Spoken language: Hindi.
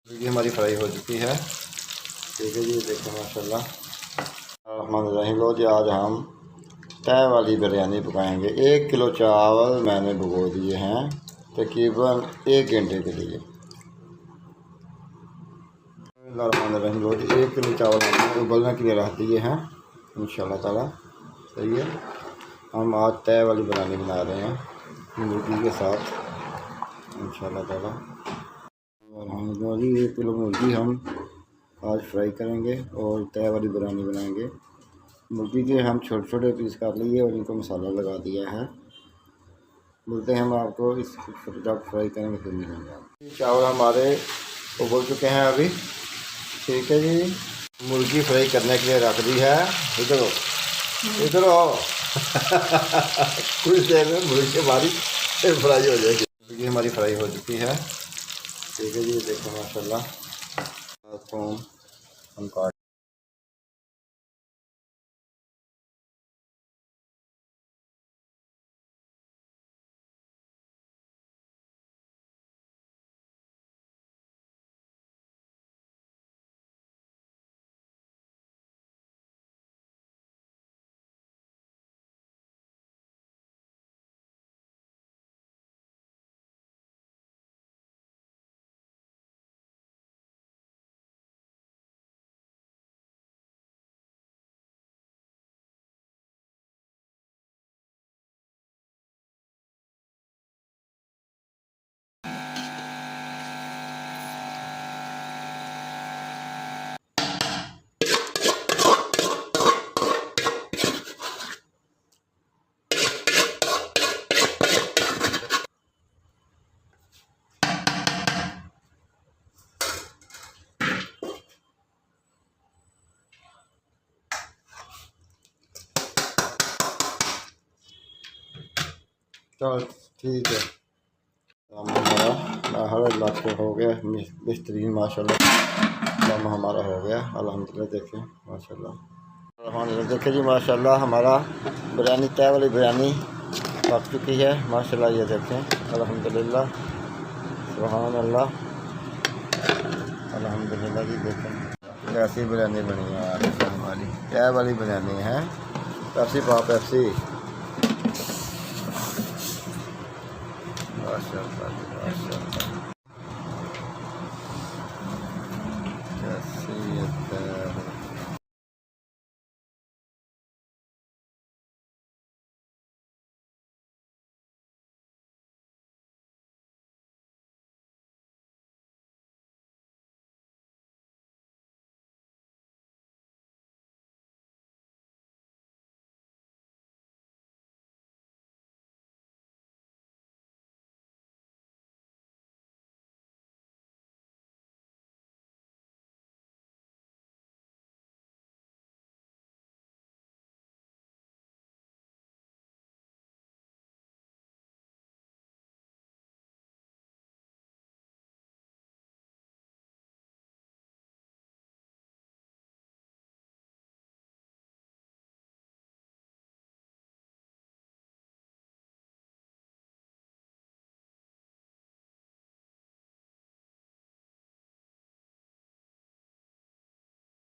ये हमारी फ्राई हो चुकी है। ठीक है जी, देखो माशाल्लाह। रहमान लो जी, आज हम तय वाली बिरयानी पकाएंगे। 1 किलो चावल मैंने भिगो दिए हैं तकरीबन 1 घंटे के लिए। रहमान लो जी, 1 किलो चावल हमने उबलने के लिए रख दिए हैं इंशाल्लाह ताला। सही है, हम आज तय वाली बिरयानी बना रहे हैं मुर्गी के साथ इंशाल्लाह ताला। और 1 किलो मुर्गी हम आज फ्राई करेंगे और तय वाली बिरयानी बनाएंगे। मुर्गी के हम छोटे छोटे पीस कर लिए और इनको मसाला लगा दिया है। बोलते हैं हम आपको इस जब फ्राई करेंगे फिर मिलेंगे। चावल हमारे उबल चुके हैं अभी। ठीक है जी, मुर्गी फ्राई करने के लिए रख दी है। इधर इधर आओ कुछ देर में मुर्गी हमारी फिर फ्राई हो जाएगी। मुर्गी हमारी फ्राई हो चुकी है। ठीक है जी, देखो माशाल्लाह। हम काट चल ठीक है। हमारा हर इलाके हो गया बेहतरीन माशाल्लाह। काम हमारा हो गया अल्हम्दुलिल्लाह। देखें माशाल्लाह। देखें जी माशाल्लाह, हमारा बिरयानी तय वाली बिरयानी पक चुकी है माशाल्लाह। ये देखें अल्हम्दुलिल्लाह, सुभान अल्लाह, अल्हम्दुलिल्लाह जी। देखें ऐसी बिरयानी बनी है आज हमारी तय वाली बिरयानी है। पेप्सी पाओ पेप्सी। माशाल्लाह माशाल्लाह।